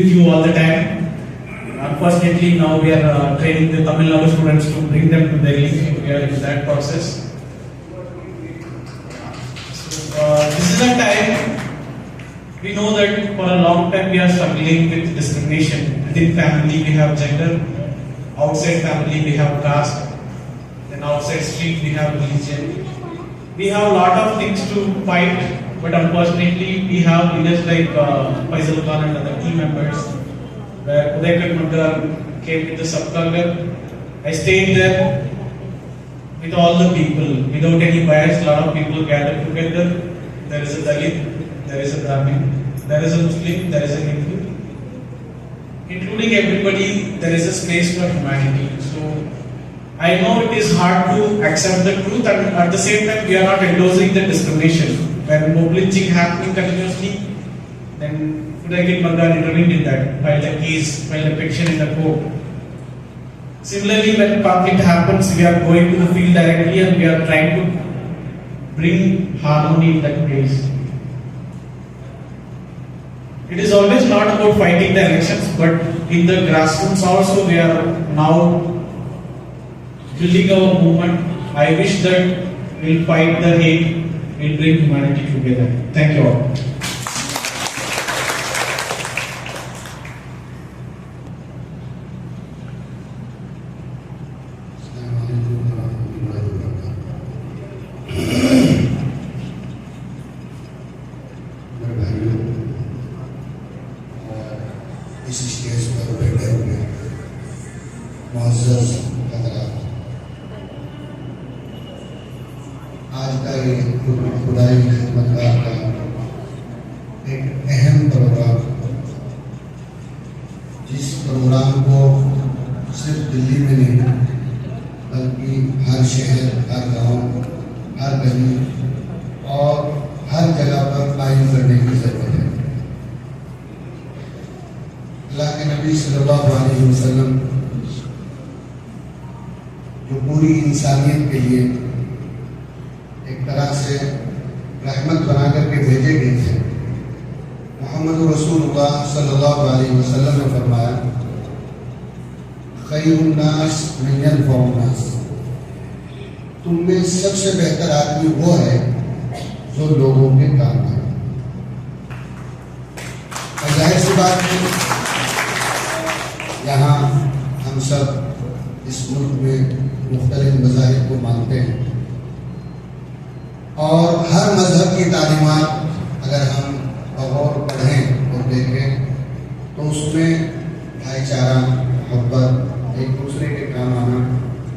with you all the time. Unfortunately, now we are training the Tamil Nadu students to bring them to Delhi. We are in that process. This is a time we know that for a long time we are struggling with discrimination. Within family we have gender, outside family we have caste, then outside street we have religion. We have a lot of things to fight, but unfortunately we have leaders like Faisal Khan and other team members. Where Uday Madgar came with the Sabka Ghar. I stayed there with all the people without any bias. A lot of people gathered together. There is a Dalit, there is a Brahmin, there is a Muslim, there is a Hindu. Including everybody, there is a space for humanity. So I know it is hard to accept the truth, and at the same time we are not endorsing the discrimination. When mob lynching happening continuously, then Uday Madgar intervened in that, filed a case, filed a petition in the court. Similarly, when conflict happens, we are going to the field directly and we are trying to bring harmony in that place. It is always not about fighting the elections, but in the grassroots also we are now building our movement. I wish that we'll fight the hate, we'll bring humanity together. Thank you all. इस stage पर बैठे हुए मुअज़्ज़ज़ हज़रात, आज का ये खुदाई खिदमतगार का एक अहम प्रोग्राम, जिस प्रोग्राम को सिर्फ दिल्ली में नहीं बल्कि हर शहर, हर गांव, हर गली और हर जगह पर कायम करने की जरूरत है। अल्लाह के नबी सल्लल्लाहु अलैहि वसल्लम जो पूरी इंसानियत के लिए एक तरह से रहमत बना करके भेजे गए थे, मोहम्मद रसूलुल्लाह सल्लल्लाहु अलैहि वसल्लम ने फरमाया, खैरुन नास मन यनफ़उन नास, तुम में सबसे बेहतर आदमी वो है जो लोगों के काम करे। और जाहिर सी बात है, यहाँ हम सब इस मुल्क में मुख्तलिफ मज़ाहिब को मानते हैं और हर मज़हब की तालीमात अगर हम बगौर पढ़ें और देखें तो उसमें भाईचारा, मोहब्बत, एक दूसरे के काम आना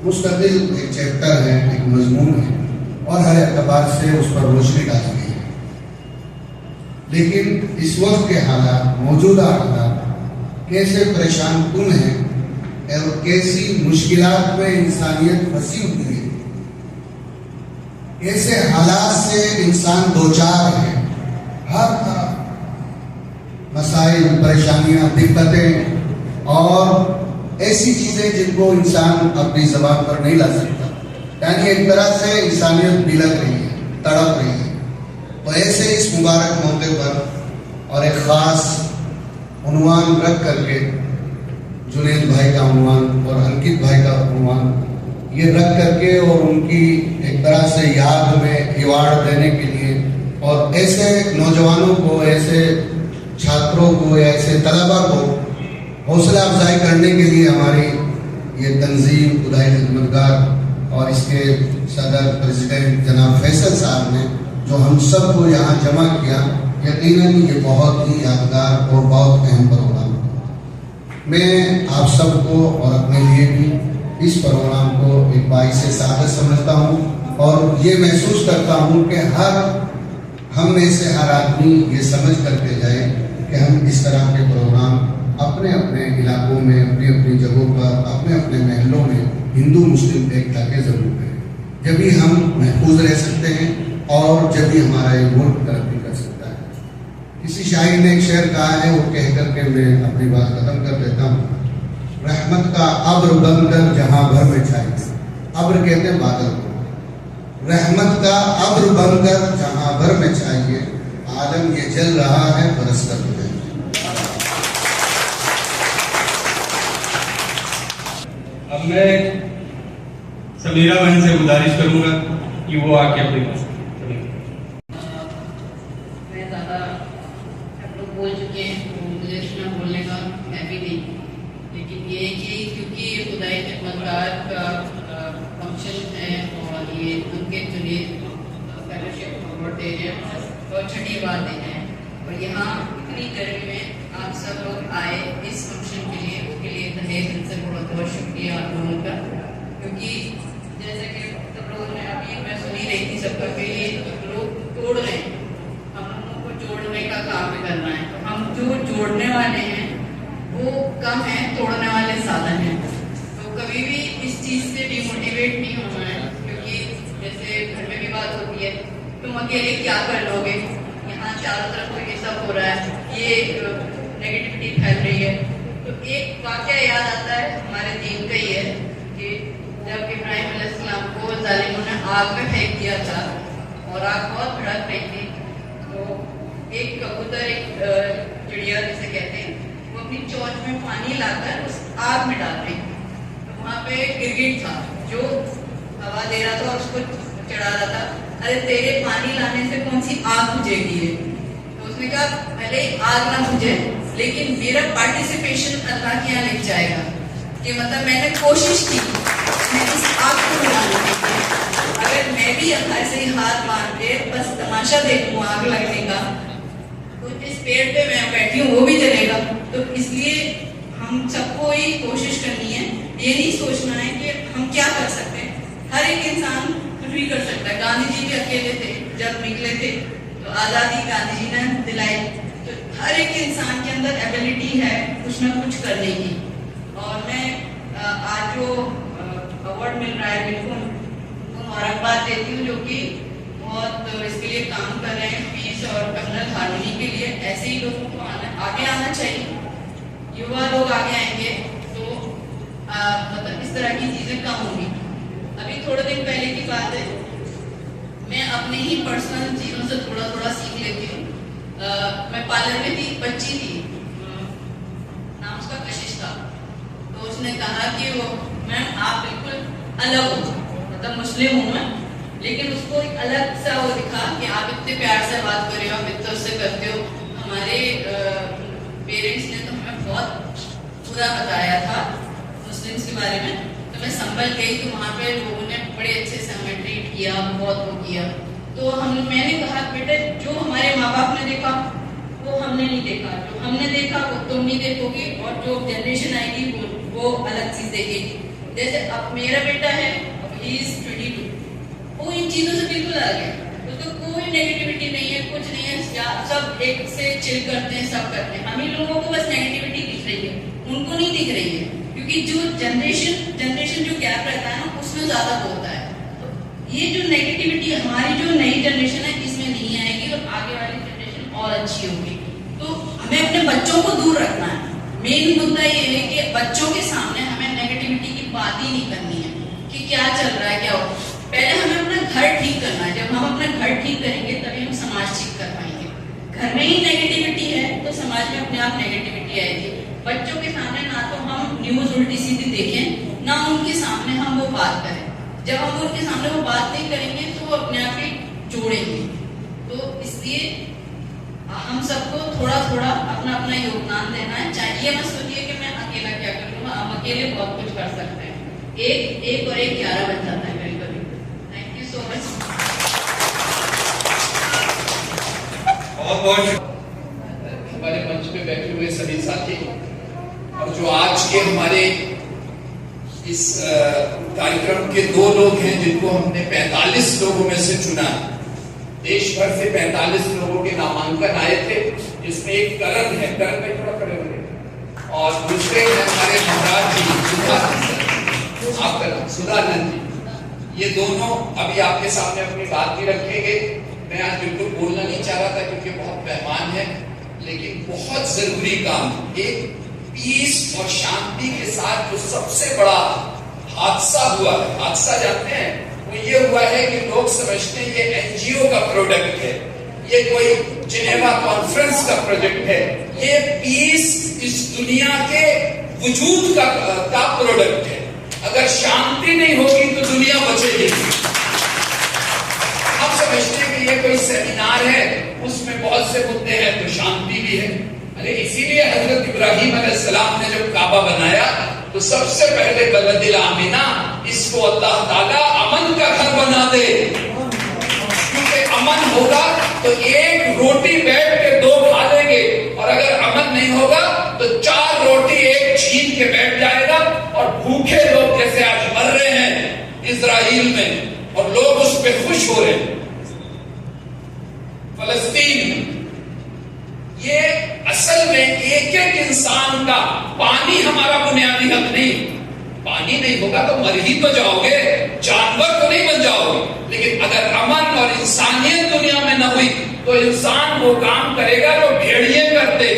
मुस्तकिल एक चैप्टर है, एक मजमून है और हर एतबार से उस पर रोशनी डाली गई है। लेकिन इस वक्त के हालात, मौजूदा हालात कैसे परेशान कुन है और कैसी मुश्किलात में इंसानियत फंसी हुई है, कैसे हालात से इंसान दोचार है, हर तरफ मसाइल, परेशानियां, दिक्कतें और ऐसी चीजें जिनको इंसान अपनी जबान पर नहीं ला सकता, यानी एक तरह से इंसानियत बिलक रही है, तड़प रही है। तो ऐसे इस मुबारक मौके पर और एक खास उन्वान रख करके, जुनैद भाई का उन्वान और अंकित भाई का उन्वान ये रख करके और उनकी एक तरह से याद में अवार्ड देने के लिए और ऐसे नौजवानों को, ऐसे छात्रों को, ऐसे तलबा को हौसला अफजाई करने के लिए हमारी ये तंजीम खुदाई खिदमतगार और इसके सदर प्रेसिडेंट जनाब फैसल साहब ने जो हम सबको यहाँ जमा किया, यकीनन ये बहुत ही यादगार और बहुत अहम प्रोग्राम है। मैं आप सबको और अपने लिए भी इस प्रोग्राम को एक बाइसे सादत समझता हूँ और ये महसूस करता हूँ कि हम में से हर आदमी ये समझ करके जाए कि हम इस तरह के प्रोग्राम अपने अपने इलाकों में, अपनी अपनी जगहों पर, अपने अपने महलों में हिंदू मुस्लिम एकता के जरूर करें। जब भी हम महफूज रह सकते हैं और जब भी हमारा ये मुल्क तरक्की कर सकता है। किसी शायर ने एक शेर कहा है, वो कह करके मैं अपनी बात खत्म कर देता हूँ। रहमत का अब्र बनकर जहां भर में छाए, अब्र कहते हैं बादल को, रहमत का अब्र बनकर जहां भर में छाइए, आलम ये जल रहा है बरस कर गुजर। मैं समीरा बहन से गुजारिश करूंगा कि वो आके अपनी बात करें। मैं ज़्यादा सब लोग बोल चुके हैं तो मुझे इतना बोलने का है भी नहीं, लेकिन ये कि क्योंकि खुदाई खिदमतगार का फंक्शन है और ये उनके चुने फेलोशिप अवार्ड दे रहे हैं और छठी बार दे रहे हैं, और यहाँ इतनी गर्मी में आप सब लोग आए इस फंक्शन के लिए, उसके लिए तहे दिल से बहुत बहुत शुक्रिया आप लोगों का। क्योंकि जैसे कि सब लोगों ने अभी मैं सुन ही रही थी सबका कि ये लोग तोड़ रहे हैं, हम लोगों को जोड़ने का काम भी करना है। तो हम जो जोड़ने वाले हैं वो कम है, तोड़ने वाले ज़्यादा हैं। तो कभी भी इस चीज़ से डिमोटिवेट नहीं होना है, क्योंकि जैसे घर में भी बात होती है तुम अकेले क्या कर लोगे, यहाँ चारों तरफ ये सब हो रहा है, ये नेगेटिविटी फैल रही है। तो एक वाकया याद आता है हमारे दीन का ही है कि जब इब्राहिम अलैहिस्सलाम को जालिमों ने आग में फेंक दिया था और आग बहुत भड़क रही थी, तो एक कबूतर, एक चिड़िया जिसे कहते हैं, वो अपनी चोंच में पानी लाकर उस आग में डाल रही थी। तो वहाँ पे गिरगिट था जो हवा दे रहा था और उसको चढ़ा रहा था, अरे तेरे पानी लाने से कौन सी आग बुझेगी है। तो उसने कहा भले आग ना बुझे लेकिन मेरा पार्टिसिपेशन अल्लाह के यहाँ लिख जाएगा कि मतलब मैंने कोशिश की मैं इस आग को बुझाने के लिए, अगर मैं भी ऐसे ही हाथ मार के बस तमाशा देखूं आग लगने का, तो जिस पेड़ पे मैं बैठी हूँ वो भी जलेगा। तो इसलिए हम सबको ही कोशिश करनी है, ये नहीं सोचना है कि हम क्या कर सकते हैं। हर एक इंसान कुछ भी कर सकता है। गांधी जी भी अकेले थे जब निकले थे, तो आज़ादी गांधी जी ने दिलाई। तो हर एक इंसान के अंदर एबिलिटी है कुछ ना कुछ करने की। और मैं आज जो अवार्ड मिल रहा है बिल्कुल उनको मुबारकबाद देती हूँ, जो कि बहुत इसके लिए काम कर रहे हैं, पीस और कम्युनल हार्मनी के लिए। ऐसे ही लोगों को आगे आना चाहिए, युवा लोग आगे आएंगे तो मतलब इस तरह की चीजें कम होंगी। अभी थोड़े दिन पहले की बात है, मैं अपने ही पर्सनल चीजों से थोड़ा थोड़ा सीख लेती हूँ। मैं पार्लर में थी, बच्ची थी, नाम उसका कशिश था। तो उसने कहा कि वो मैम आप बिल्कुल अलग हो, मतलब मुस्लिम हूँ मैं, लेकिन उसको एक अलग सा वो दिखा कि आप इतने प्यार से बात कर रहे हो, आप इतना उससे करते हो। हमारे पेरेंट्स ने तो हमें बहुत बुरा बताया था मुस्लिम्स के बारे में। तो मैं संभल गई, तो वहाँ पे लोगों ने बड़े अच्छे से हमें ट्रीट किया, बहुत वो किया। तो मैंने कहा बेटे जो हमारे माँ बाप ने देखा वो हमने नहीं देखा, जो हमने देखा वो तुम नहीं देखोगे, और जो जनरेशन आएगी वो अलग चीज देखेगी। जैसे अब मेरा बेटा है, अब ही इज 22, वो इन चीजों से बिल्कुल अलग है, उसको कोई नेगेटिविटी नहीं है, कुछ नहीं है, सब एक से चिल करते हैं, सब करते हैं। हम ही लोगों को बस नेगेटिविटी दिख रही है, उनको नहीं दिख रही है, क्योंकि जो जनरेशन जो गैप रहता है ना उसमें ज्यादा होता है। तो ये जो नेगेटिविटी हमारी जो नई जनरेशन है इसमें नहीं आएगी और आगे वाली जनरेशन और अच्छी होगी। तो हमें अपने बच्चों को दूर रखना है। मेन मुद्दा ये है कि बच्चों के सामने हमें नेगेटिविटी की बात ही नहीं करनी है कि क्या चल रहा है, क्या हो। पहले हमें अपना घर ठीक करना है। जब हम अपना घर ठीक करेंगे तभी हम समाज ठीक कर पाएंगे। घर में ही नेगेटिविटी है तो समाज में अपने आप नेगेटिविटी आएगी। बच्चों के सामने ना तो हम न्यूज उल्टी सीधी देखें, ना उनके सामने हम वो बात करें। जब हम उनके सामने वो बात नहीं करेंगे तो वो अपने आप ही जोड़ेंगे। तो इसलिए हम सबको थोड़ा थोड़ा अपना अपना योगदान देना है। चाहिए मत सोचिए कि मैं अकेला क्या करूँगा, हम अकेले बहुत कुछ कर सकते हैं। एक और एक 11 बन जाता है कभी कभी। Thank you so much. बहुत बहुत हमारे मंच पे बैठे हुए सभी साथी और जो आज के हमारे इस कार्यक्रम के 2 लोग हैं जिनको हमने 45 लोगों में से चुना। देश भर से 45 लोगों के नामांकन आए थे, जिसमें एक करण है, करण में थोड़ा खड़े हुए, और दूसरे हैं हमारे महाराज जी सुधानंद जी। ये दोनों अभी आपके सामने अपनी बात भी रखेंगे। मैं आज बिल्कुल बोलना नहीं चाह रहा था क्योंकि बहुत मेहमान है, लेकिन बहुत जरूरी काम, एक पीस और शांति के साथ जो सबसे बड़ा हादसा हुआ है, हादसा जानते हैं, वो ये हुआ है कि लोग समझते हैं ये एनजीओ का प्रोडक्ट है, ये कोई जिनेवा कॉन्फ्रेंस का प्रोजेक्ट है। ये पीस इस दुनिया के वजूद का प्रोडक्ट है। अगर शांति नहीं होगी तो दुनिया बचेगी। हम समझते हैं कि ये कोई सेमिनार है, उसमें बहुत से मुद्दे हैं, तो शांति भी है। अरे इसीलिए हजरत इब्राहिम अलैहिस्सलाम ने जब काबा बनाया तो सबसे पहले बलदिल आमिना, इसको अल्लाह ताला अमन का घर बना दे, क्योंकि अमन होगा तो एक रोटी बैठ के दो खा लेंगे, और अगर अमन नहीं होगा तो 4 रोटी एक छीन के बैठ जाएगा, और भूखे लोग जैसे आज मर रहे हैं इजराइल में, और लोग उस पर खुश हो रहे हैं। फलस्तीन, ये असल में एक एक इंसान का, पानी हमारा बुनियादी हक नहीं, पानी नहीं होगा तो मर ही तो जाओगे, जानवर तो नहीं बन जाओगे। लेकिन अगर अमन और इंसानियत दुनिया में न हुई तो इंसान वो काम करेगा जो भेड़िए करते।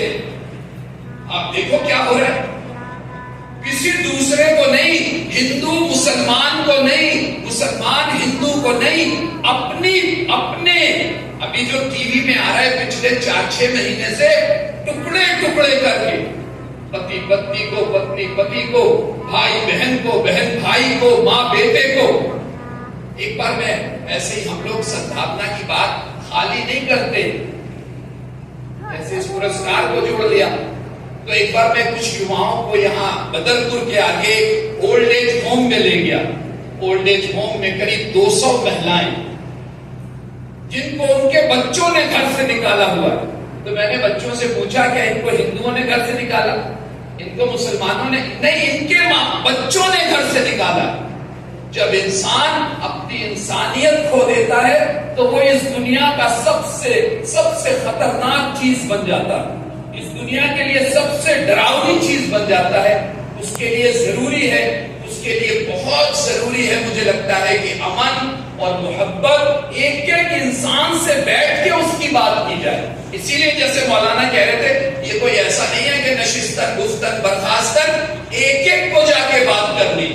आप देखो क्या हो रहा है, किसी दूसरे को नहीं, हिंदू मुसलमान को नहीं, मुसलमान हिंदू को नहीं, अपने अभी जो टीवी में आ रहा है पिछले 4-6 महीने से, टुकड़े टुकड़े करके, पति पत्नी को, पत्नी पति को, भाई बहन को, बहन भाई को, माँ बेटे को। एक बार मैं ऐसे ही, हम लोग सद्भावना की बात खाली नहीं करते, ऐसे इस पुरस्कार को जोड़ लिया तो एक बार मैं कुछ युवाओं को यहाँ बदरपुर के आगे ओल्ड एज होम में ले गया। ओल्ड एज होम में करीब 200 महिलाएं, जिनको उनके बच्चों ने घर से निकाला हुआ है। तो मैंने बच्चों से पूछा क्या इनको हिंदुओं ने घर से निकाला, इनको मुसलमानों ने नहीं, इनके बच्चों ने घर से निकाला। जब इंसान अपनी इंसानियत खो देता है तो वो इस दुनिया का सबसे खतरनाक चीज बन जाता है, इस दुनिया के लिए सबसे डरावनी चीज बन जाता है। उसके लिए जरूरी है, उसके लिए बहुत जरूरी है, मुझे लगता है कि अमन और मोहब्बत, एक एक इंसान से बैठ के उसकी बात की जाए। इसीलिए जैसे मौलाना कह रहे थे, ये कोई ऐसा नहीं है कि नशिस्तन गुफ्तन बर्खास्तन एक एक को जाके बात करनी।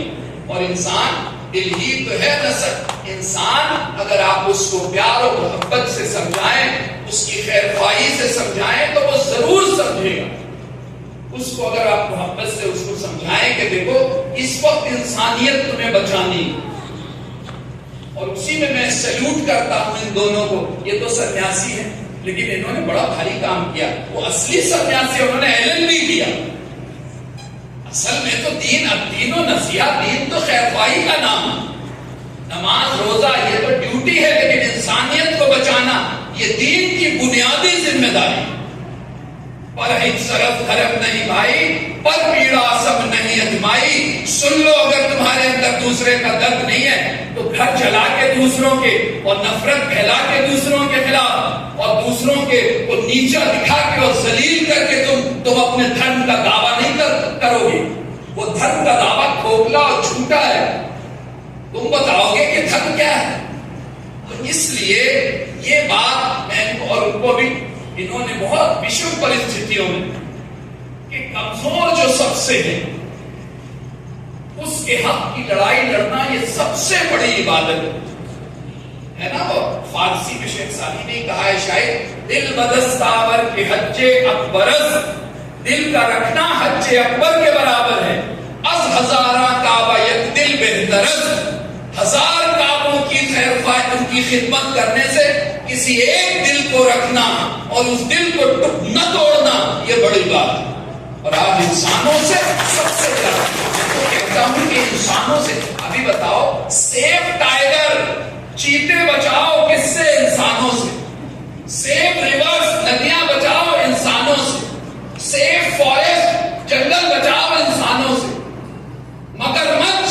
और इंसान दिल ही तो है नसर, इंसान अगर आप उसको प्यार और मोहब्बत से समझाएं, उसकी खैरख्वाही से समझाएं तो वो जरूर समझेगा। उसको अगर आप मोहब्बत से उसको समझाएं कि देखो इस वक्त इंसानियत तुम्हें बचानी, और उसी में मैं सैल्यूट करता हूं इन दोनों को। ये तो सन्यासी हैं, लेकिन इन्होंने बड़ा भारी काम किया। वो असली सन्यासी, उन्होंने LLB किया। असल में तो दीन, अब दीन और नसीहत, दीन तो खैरख्वाही का नाम है, नमाज रोजा ये तो ड्यूटी है, लेकिन इंसानियत को बचाना ये दीन की बुनियादी जिम्मेदारी। पर हित सरफ धर्म नहीं भाई, पर पीड़ा सब नहीं अजमाई। सुन लो, अगर तुम्हारे अंदर दूसरे का दर्द नहीं है तो घर जला के दूसरों के, और नफरत फैला के दूसरों के खिलाफ, और दूसरों के को नीचा दिखा के और जलील करके तुम अपने धर्म का दावा नहीं करोगे। वो धर्म का दावा खोखला और झूठा है। तुम बताओगे कि धर्म क्या है। तो इसलिए ये बात मैं इनको और उनको भी, इन्होंने बहुत विषम परिस्थितियों में कि कमजोर जो सबसे है उसके हक की लड़ाई लड़ना ये सबसे बड़ी इबादत है ना। वो फारसी में शेख सादी ने कहा है शायद, दिल बदस्तावर के हज्जे अकबरस, दिल का रखना हज्जे अकबर के बराबर है। अज हजारा काबा एक दिल बेहतरस, 1000 काबों की खैरख्वाही, उनकी खिदमत करने से किसी एक दिल को रखना और उस दिल को न तोड़ना, ये बड़ी बात है। और आज इंसानों से सबसे ज्यादा मैं तो कहता हूं कि इंसानों से, अभी बताओ, सेफ टाइगर, चीते बचाओ किससे? इंसानों से। सेफ रिवर्स, नदियां बचाओ इंसानों से। सेफ फॉरेस्ट, जंगल बचाओ इंसानों से। मगरमच्छ,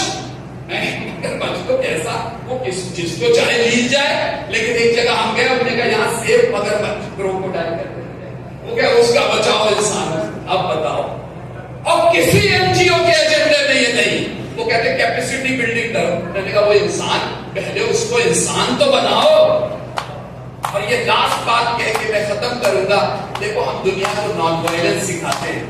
मगरमच्छ तो कैसा, वो जिसको चाहे लीज जाए, लेकिन एक जगह हम गए, हमने कहा यहाँ सेफ मगरमच्छ, क्रोकोडाइल करते हैं, वो क्या उसका बचाओ इंसान। अब बताओ, और किसी एनजीओ के एजेंडे में ये नहीं, वो कहते कैपेसिटी बिल्डिंग करो। मैंने कहा वो इंसान, पहले उसको इंसान तो बनाओ। और ये लास्ट बात कह के मैं खत्म करूंगा। देखो, हम दुनिया को नॉन वायलेंस सिखाते हैं,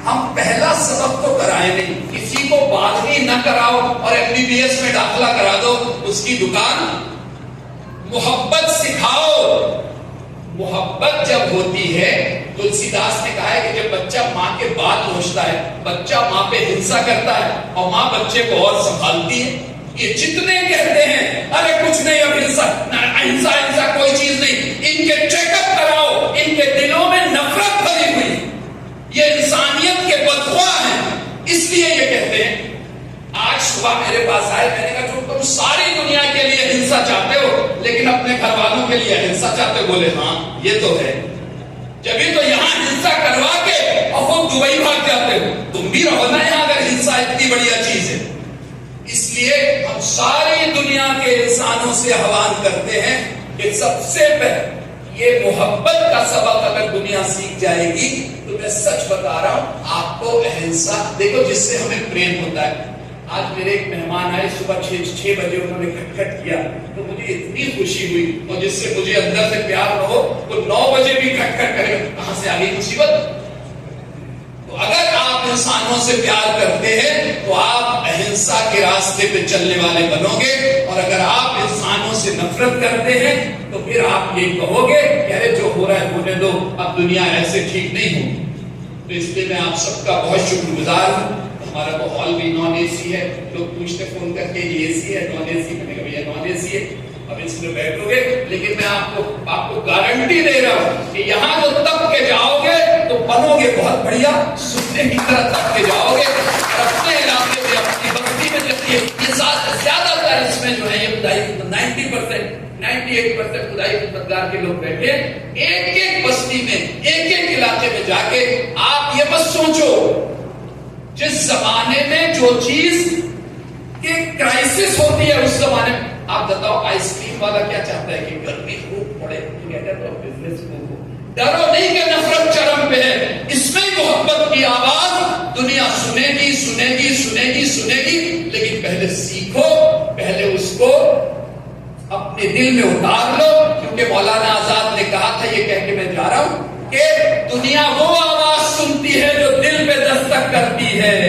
हम पहला सबक तो कराए नहीं। किसी को बादगी न कराओ और MBBS में दाखिला करा दो उसकी दुकान। मोहब्बत सिखाओ। मोहब्बत जब होती है तुलसीदास ने कहा है कि जब बच्चा माँ के बाल नोचता है, बच्चा माँ पे हिंसा करता है और माँ बच्चे को और संभालती है। ये जितने कहते हैं अरे कुछ नहीं, अब हिंसा हिंसा हिंसा कोई चीज नहीं, इनके चेकअप कराओ, इनके दिलों में नफरत भरी हुई, ये इंसानियत के बदख्वा हैं, इसलिए ये कहते हैं। आज सुबह मेरे पास आए, मैंने कहा जो तुम सारी दुनिया के लिए हिंसा चाहते हो लेकिन अपने घर वालों के लिए हिंसा चाहते हो। बोले हाँ ये तो है, जब तो यहां हिंसा करवा के और वो दुबई भाग जाते हो, तुम भी रहो ना यहां अगर हिंसा इतनी बढ़िया चीज है। इसलिए हम सारी दुनिया के इंसानों से आह्वान करते हैं कि सबसे पहले ये मोहब्बत का सबक अगर दुनिया सीख जाएगी तो मैं सच बता रहा हूं आपको, अहिंसा देखो जिससे हमें प्रेम होता है। आज मेरे एक मेहमान आए, सुबह 6 बजे उन्होंने खटखट किया तो मुझे इतनी खुशी हुई, और जिससे मुझे अंदर से प्यार न हो तो 9 बजे भी खटखट करेगा, कहां से आ गई मुसीबत। तो अगर आप इंसानों से प्यार करते हैं तो आप अहिंसा के रास्ते पे चलने वाले बनोगे, और अगर आप इंसानों से नफरत करते हैं तो फिर आप ये कहोगे कि अरे जो हो रहा है होने दो, अब दुनिया ऐसे ठीक नहीं होगी। तो इसलिए मैं आप सबका बहुत शुक्रगुजार हूं। हमारा तो हॉल भी नॉन एसी है, लोग पूछते फोन करके ये एसी है नॉन एसी, मैंने कहा भैया नॉन एसी है, अब इसमें बैठोगे, लेकिन मैं आपको गारंटी दे रहा हूं कि यहाँ जो तप के जाओगे तो बनोगे बहुत बढ़िया, सुनने की तरह तप के जाओगे। और अपने इलाके में अपनी बस्ती में जबकि ज्यादातर इसमें जो है ये खुदाई 90% 98% खुदाई खिदमतगार के लोग बैठे, एक एक बस्ती में एक एक इलाके में जाके आप ये मत सोचो जिस जमाने में जो चीज की क्राइसिस होती है उस जमाने में, आप बताओ आइसक्रीम वाला क्या चाहता है कि गर्मी खूब पड़े, तो बिजनेस खूब हो, डरो नहीं कि नफरत चरम पे है। इसमें मोहब्बत की आवाज दुनिया सुनेगी सुनेगी सुनेगी सुनेगी, लेकिन पहले सीखो, पहले उसको अपने दिल में उतार लो। क्योंकि मौलाना आजाद ने कहा था, ये कह के मैं जा रहा हूं, कि दुनिया वो आवाज सुनती है जो दिल पे दस्तक करती है।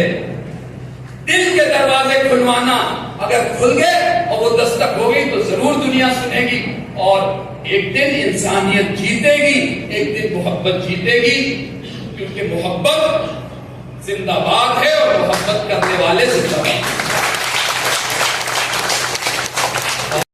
दिल के दरवाजे खुलवाना, अगर खुल गए और वो दस्तक हो गई तो जरूर दुनिया सुनेगी, और एक दिन इंसानियत जीतेगी, एक दिन मोहब्बत जीतेगी, क्योंकि मोहब्बत जिंदाबाद है और मोहब्बत करने वाले जिंदाबाद।